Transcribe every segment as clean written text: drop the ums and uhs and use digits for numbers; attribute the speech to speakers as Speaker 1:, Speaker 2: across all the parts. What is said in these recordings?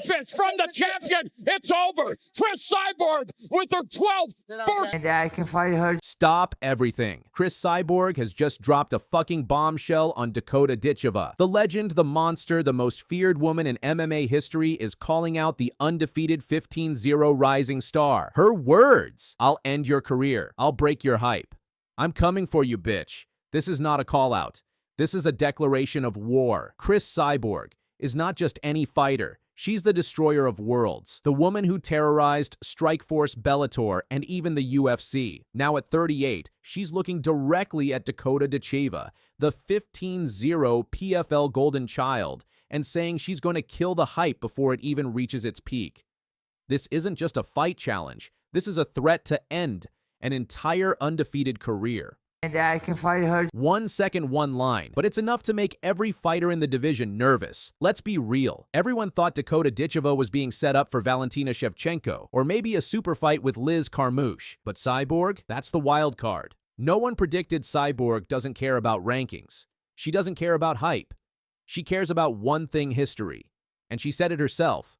Speaker 1: Fist from the champion. It's over. Cris Cyborg with her 12th first.
Speaker 2: And I can fight her.
Speaker 3: Stop everything. Cris Cyborg has just dropped a fucking bombshell on Dakota Ditcheva. The legend, the monster, the most feared woman in MMA history is calling out the undefeated 15-0 rising star. Her words: "I'll end your career. I'll break your hype. I'm coming for you, bitch." This is not a call-out. This is a declaration of war. Cris Cyborg is not just any fighter. She's the destroyer of worlds, the woman who terrorized Strikeforce, Bellator, and even the UFC. Now at 38, she's looking directly at Dakota Ditcheva, the 15-0 PFL golden child, and saying she's going to kill the hype before it even reaches its peak. This isn't just a fight challenge. This is a threat to end an entire undefeated career.
Speaker 2: And I can fight her.
Speaker 3: 1 second, one line, but it's enough to make every fighter in the division nervous. Let's be real. Everyone thought Dakota Ditcheva was being set up for Valentina Shevchenko, or maybe a super fight with Liz Carmouche. But Cyborg, that's the wild card. No one predicted Cyborg doesn't care about rankings. She doesn't care about hype. She cares about one thing: history. And she said it herself.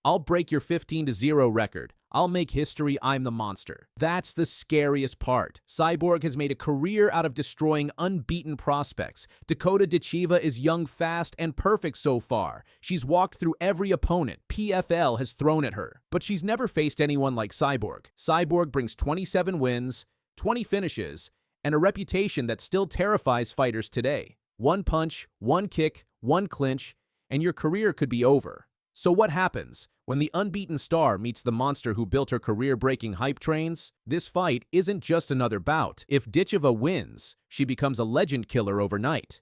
Speaker 3: "I'll break your 15-0 record. I'll make history. I'm the monster." That's the scariest part. Cyborg has made a career out of destroying unbeaten prospects. Dakota Ditcheva is young, fast, and perfect so far. She's walked through every opponent PFL has thrown at her. But she's never faced anyone like Cyborg. Cyborg brings 27 wins, 20 finishes, and a reputation that still terrifies fighters today. One punch, one kick, one clinch, and your career could be over. So what happens when the unbeaten star meets the monster who built her career-breaking hype trains? This fight isn't just another bout. If Ditcheva wins, she becomes a legend killer overnight.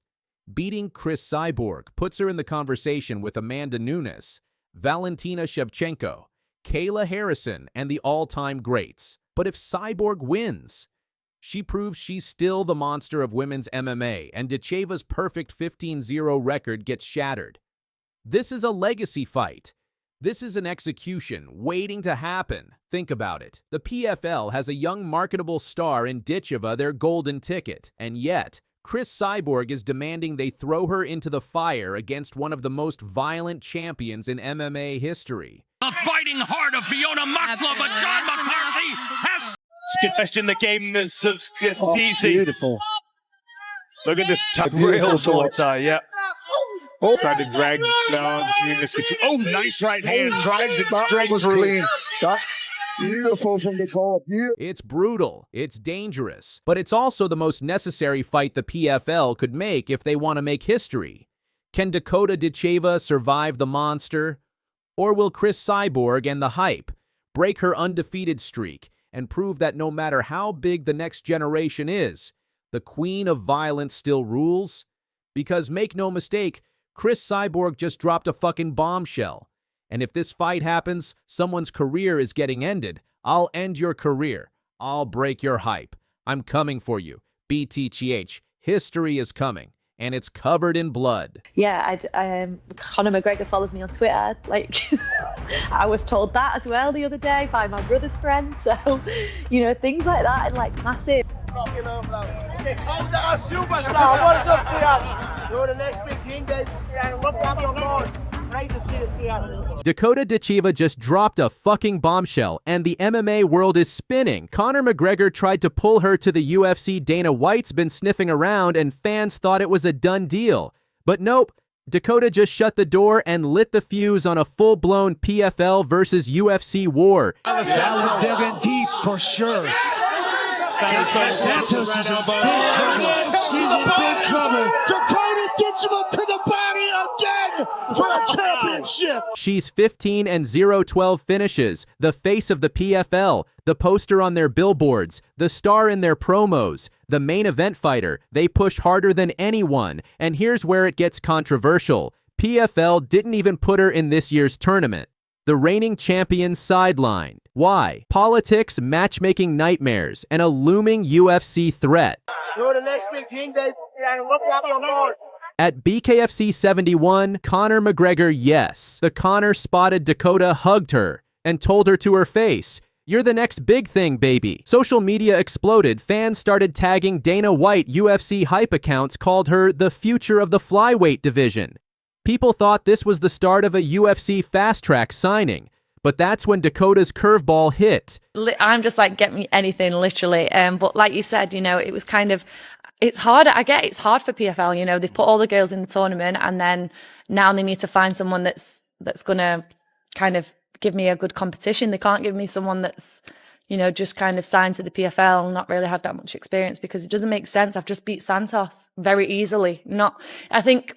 Speaker 3: Beating Cris Cyborg puts her in the conversation with Amanda Nunes, Valentina Shevchenko, Kayla Harrison, and the all-time greats. But if Cyborg wins, she proves she's still the monster of women's MMA, and Ditcheva's perfect 15-0 record gets shattered. This is a legacy fight. This is an execution waiting to happen. Think about it. The PFL has a young marketable star in Ditcheva, their golden ticket. And yet, Cris Cyborg is demanding they throw her into the fire against one of the most violent champions in MMA history.
Speaker 1: The fighting heart of Fiona Makla, but John McCarthy has...
Speaker 4: Contesting the game is easy.
Speaker 5: Beautiful.
Speaker 4: Look at this
Speaker 5: Beautiful
Speaker 4: real tie, yeah. Oh, tried to drag down. Oh, nice right hand. Drives it straight through.
Speaker 5: Beautiful from Dakota.
Speaker 3: It's brutal, it's dangerous, but it's also the most necessary fight the PFL could make if they want to make history. Can Dakota Ditcheva survive the monster? Or will Cris Cyborg and the hype break her undefeated streak and prove that no matter how big the next generation is, the queen of violence still rules? Because make no mistake, Cris Cyborg just dropped a fucking bombshell. And if this fight happens, someone's career is getting ended. I'll end your career. I'll break your hype. I'm coming for you. BTCH. History is coming, and it's covered in blood.
Speaker 6: Yeah, Conor McGregor follows me on Twitter. Like, I was told that as well the other day by my brother's friend. So, you know, things like that are like massive.
Speaker 7: Superstar, what is up, Fiat? You're the next big thing, guys. Look up your board. Great to see it, Fiat.
Speaker 3: Dakota Ditcheva just dropped a fucking bombshell, and the MMA world is spinning. Conor McGregor tried to pull her to the UFC. Dana White's been sniffing around, and fans thought it was a done deal. But nope, Dakota just shut the door and lit the fuse on a full-blown PFL versus UFC war.
Speaker 5: That was digging deep for sure. Santos is in big trouble. She's in big trouble. Dakota Ditcheva to the body again for a championship.
Speaker 3: She's 15-0-12 finishes, the face of the PFL, the poster on their billboards, the star in their promos, the main event fighter. They push harder than anyone. And here's where it gets controversial. PFL didn't even put her in this year's tournament. The reigning champion sidelined. Why? Politics, matchmaking nightmares, and a looming UFC threat.
Speaker 7: You're the next big thing, guys. Look up your board.
Speaker 3: At BKFC 71, Conor McGregor, yes. The Conor spotted Dakota, hugged her, and told her to her face, "You're the next big thing, baby." Social media exploded. Fans started tagging Dana White. UFC hype accounts called her the future of the flyweight division. People thought this was the start of a UFC fast-track signing, but that's when Dakota's curveball hit.
Speaker 8: I'm just like, get me anything, literally. But like you said, you know, it was kind of, it's hard. I get it's hard for PFL, you know, they've put all the girls in the tournament and then now they need to find someone that's going to kind of give me a good competition. They can't give me someone that's, you know, just kind of signed to the PFL and not really had that much experience, because it doesn't make sense. I've just beat Santos very easily. I think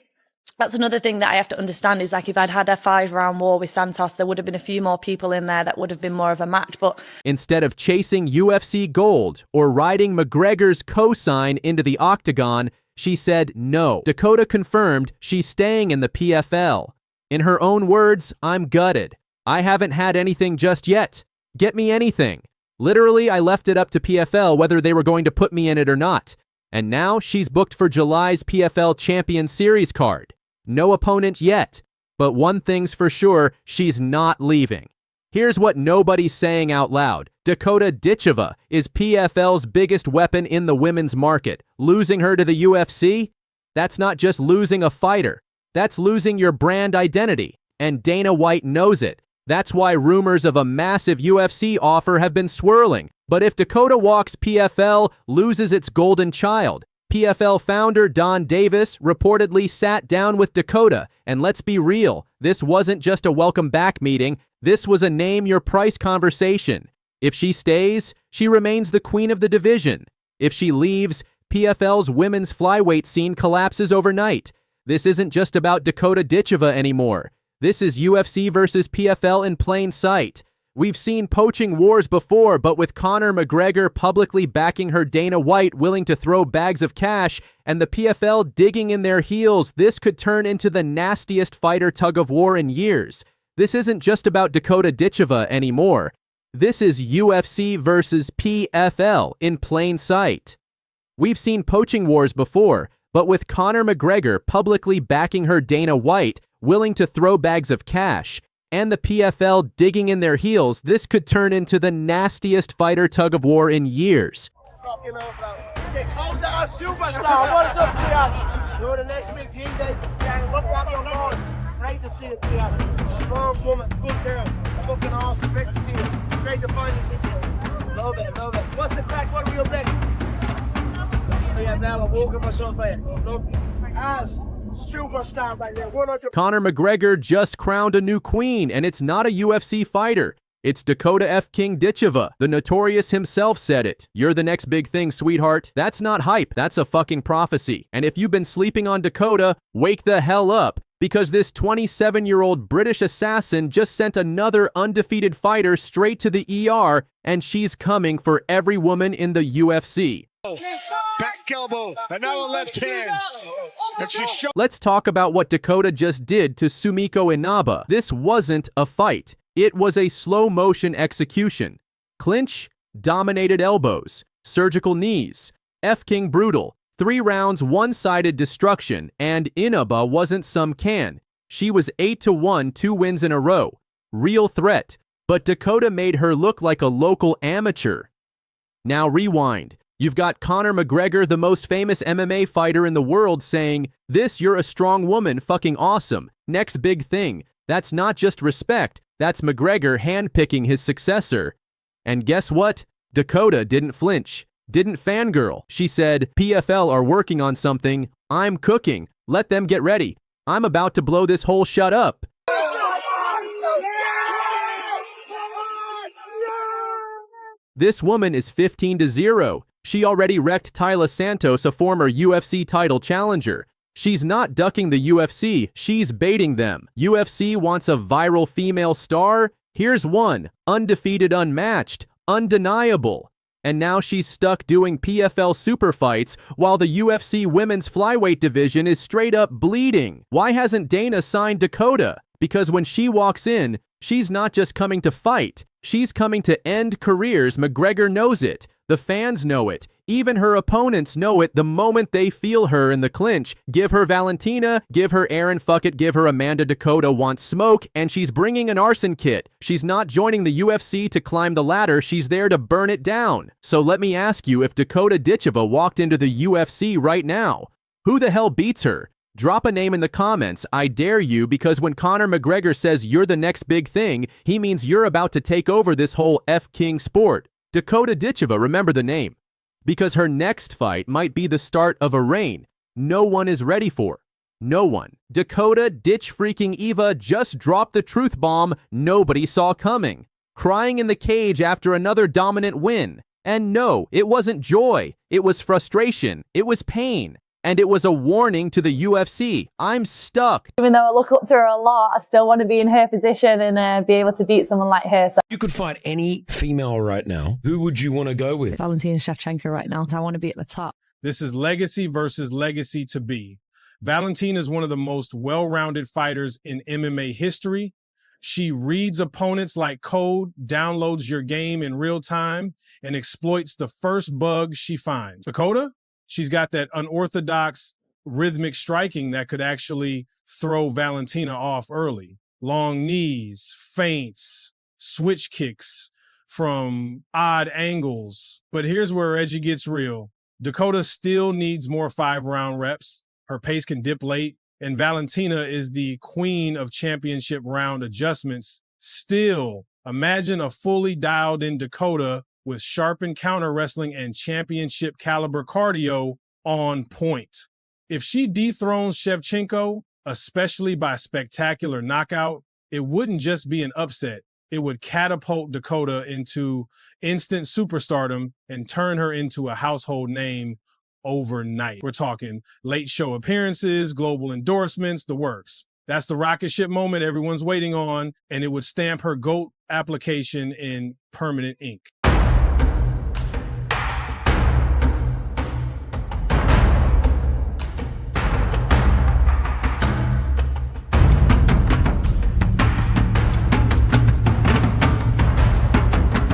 Speaker 8: that's another thing that I have to understand is, like, if I'd had a 5-round war with Santos, there would have been a few more people in there that would have been more of a match. But
Speaker 3: instead of chasing UFC gold or riding McGregor's cosign into the octagon, she said no. Dakota confirmed she's staying in the PFL. In her own words, "I'm gutted. I haven't had anything just yet. Get me anything. Literally, I left it up to PFL whether they were going to put me in it or not. And now she's booked for July's PFL Champion Series card. No opponent yet, but one thing's for sure, she's not leaving." Here's what nobody's saying out loud. Dakota Ditcheva is PFL's biggest weapon in the women's market. Losing her to the UFC? That's not just losing a fighter. That's losing your brand identity. And Dana White knows it. That's why rumors of a massive UFC offer have been swirling. But if Dakota walks, PFL loses its golden child. PFL founder Don Davis reportedly sat down with Dakota, and let's be real, this wasn't just a welcome back meeting, this was a name your price conversation. If she stays, she remains the queen of the division. If she leaves, PFL's women's flyweight scene collapses overnight. This isn't just about Dakota Ditcheva anymore. This is UFC versus PFL in plain sight. We've seen poaching wars before, but with Conor McGregor publicly backing her Dana White willing to throw bags of cash and the PFL digging in their heels, this could turn into the nastiest fighter tug-of-war in years. This isn't just about Dakota Ditcheva anymore. This is UFC versus PFL in plain sight. We've seen poaching wars before, but with Conor McGregor publicly backing her Dana White willing to throw bags of cash, and the PFL digging in their heels, this could turn into the nastiest fighter tug-of-war in years.
Speaker 7: Dakota, a superstar. What is up, Priya? You're the next big thing, Dave. Look up your nose. Great to see it, Priya. Strong woman, good girl. Fucking awesome. Great to see it. Great to find you, picture. Love it, love it. What's it back? What are you back? Yeah, now I'm walking myself in. Look, as superstar right there. 100%.
Speaker 3: Conor McGregor just crowned a new queen, and it's not a UFC fighter. It's Dakota F. King Ditcheva. The Notorious himself said it. "You're the next big thing, sweetheart." That's not hype. That's a fucking prophecy. And if you've been sleeping on Dakota, wake the hell up. Because this 27-year-old British assassin just sent another undefeated fighter straight to the ER, and she's coming for every woman in the UFC.
Speaker 4: Back elbow, and now a left hand. And
Speaker 3: Let's talk about what Dakota just did to Sumiko Inaba. This wasn't a fight. It was a slow-motion execution. Clinch, dominated elbows, surgical knees, F-King brutal, 3 rounds one-sided destruction, and Inaba wasn't some can. She was 8-1, 2 wins in a row. Real threat, but Dakota made her look like a local amateur. Now rewind. You've got Conor McGregor, the most famous MMA fighter in the world, saying, "This, you're a strong woman, fucking awesome. Next big thing." That's not just respect, that's McGregor handpicking his successor. And guess what? Dakota didn't flinch, didn't fangirl. She said, "PFL are working on something. I'm cooking. Let them get ready. I'm about to blow this whole shut up." This woman is 15-0. She already wrecked Tyla Santos, a former UFC title challenger. She's not ducking the UFC, she's baiting them. UFC wants a viral female star? Here's one. Undefeated, unmatched, undeniable. And now she's stuck doing PFL super fights while the UFC women's flyweight division is straight up bleeding. Why hasn't Dana signed Dakota? Because when she walks in, she's not just coming to fight. She's coming to end careers. McGregor knows it. The fans know it. Even her opponents know it the moment they feel her in the clinch. Give her Valentina, give her Aaron Fuckett, give her Amanda. Dakota wants smoke, and she's bringing an arson kit. She's not joining the UFC to climb the ladder, she's there to burn it down. So let me ask you, if Dakota Ditcheva walked into the UFC right now, who the hell beats her? Drop a name in the comments, I dare you, because when Conor McGregor says you're the next big thing, he means you're about to take over this whole F-King sport. Dakota Ditcheva, remember the name, because her next fight might be the start of a reign no one is ready for. No one. Dakota Ditch-freaking-Eva just dropped the truth bomb nobody saw coming, crying in the cage after another dominant win. And no, it wasn't joy. It was frustration. It was pain. And it was a warning to the UFC. I'm stuck.
Speaker 8: Even though I look up to her a lot, I still want to be in her position and be able to beat someone like her. So
Speaker 9: you could fight any female right now. Who would you want to go with?
Speaker 10: Valentina Shevchenko right now. I want to be at the top.
Speaker 5: This is legacy versus legacy to be. Valentina is one of the most well-rounded fighters in MMA history. She reads opponents like code, downloads your game in real time, and exploits the first bug she finds. Dakota, she's got that unorthodox rhythmic striking that could actually throw Valentina off early. Long knees, feints, switch kicks from odd angles. But here's where Reggie gets real. Dakota still needs more 5-round reps. Her pace can dip late, and Valentina is the queen of championship round adjustments. Still, imagine a fully dialed in Dakota with sharpened counter wrestling and championship caliber cardio on point. If she dethrones Shevchenko, especially by spectacular knockout, it wouldn't just be an upset. It would catapult Dakota into instant superstardom and turn her into a household name overnight. We're talking late show appearances, global endorsements, the works. That's the rocket ship moment everyone's waiting on, and it would stamp her GOAT application in permanent ink.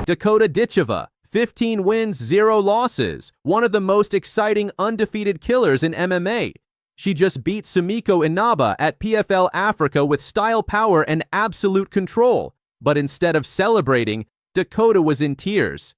Speaker 3: Dakota Ditcheva, 15 wins, 0 losses. One of the most exciting undefeated killers in MMA. She just beat Sumiko Inaba at PFL Africa with style, power, and absolute control. But instead of celebrating, Dakota was in tears.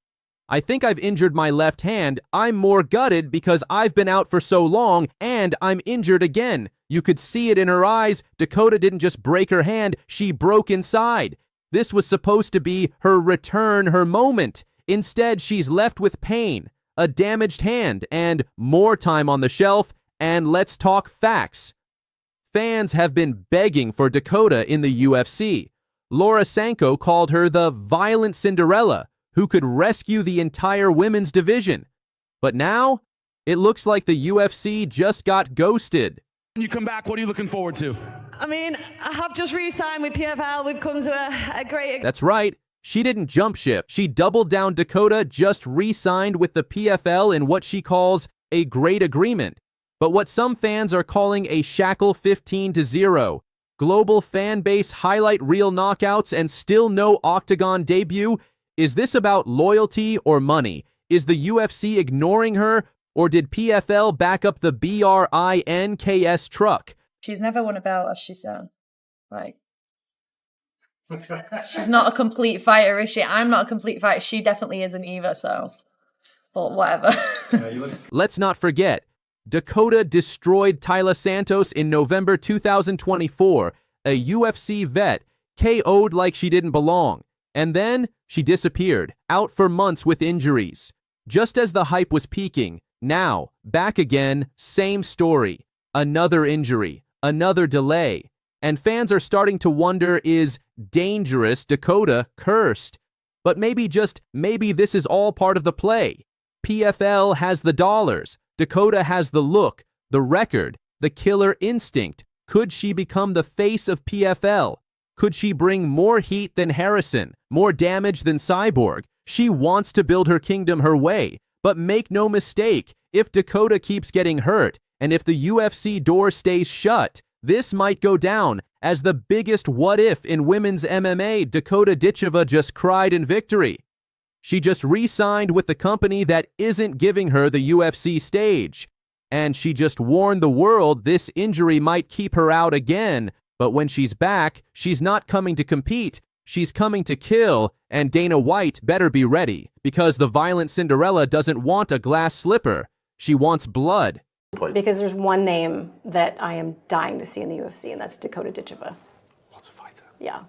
Speaker 3: I think I've injured my left hand. I'm more gutted because I've been out for so long and I'm injured again. You could see it in her eyes. Dakota didn't just break her hand, she broke inside. This was supposed to be her return, her moment. Instead, she's left with pain, a damaged hand, and more time on the shelf. And let's talk facts. Fans have been begging for Dakota in the UFC. Laura Sanko called her the violent Cinderella who could rescue the entire women's division. But now, it looks like the UFC just got ghosted.
Speaker 11: When you come back, what are you looking forward to?
Speaker 10: I mean, I have just re-signed with PFL. We've come to a great...
Speaker 3: That's right. She didn't jump ship. She doubled down. Dakota just re-signed with the PFL in what she calls a great agreement. But what some fans are calling a shackle 15-0. Global fan base highlight reel knockouts and still no octagon debut. Is this about loyalty or money? Is the UFC ignoring her? Or did PFL back up the BRINKS truck?
Speaker 8: she's never won a belt, as she said. Like, she's not a complete fighter, is she? I'm not a complete fighter. She definitely isn't either, so... But whatever.
Speaker 3: Let's not forget, Dakota destroyed Tyla Santos in November 2024, a UFC vet, KO'd like she didn't belong. And then she disappeared, out for months with injuries. Just as the hype was peaking, now, back again, same story. Another injury, another delay. And fans are starting to wonder, is dangerous Dakota cursed? But maybe this is all part of the play. PFL has the dollars. Dakota has the look, the record, the killer instinct. Could she become the face of PFL? Could she bring more heat than Harrison, more damage than Cyborg? She wants to build her kingdom her way. But make no mistake, if Dakota keeps getting hurt, and if the UFC door stays shut, this might go down as the biggest what if in women's MMA. Dakota Ditcheva just cried in victory. She just re-signed with the company that isn't giving her the UFC stage. And she just warned the world this injury might keep her out again. But when she's back, she's not coming to compete. She's coming to kill, and Dana White better be ready, because the violent Cinderella doesn't want a glass slipper. She wants blood.
Speaker 12: Because there's one name that I am dying to see in the UFC, and that's Dakota Ditcheva.
Speaker 13: What a fighter.
Speaker 12: Yeah.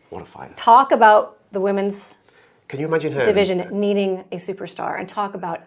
Speaker 13: What a fighter.
Speaker 12: Talk about the women's
Speaker 13: Can you imagine her
Speaker 12: division needing a superstar, and talk about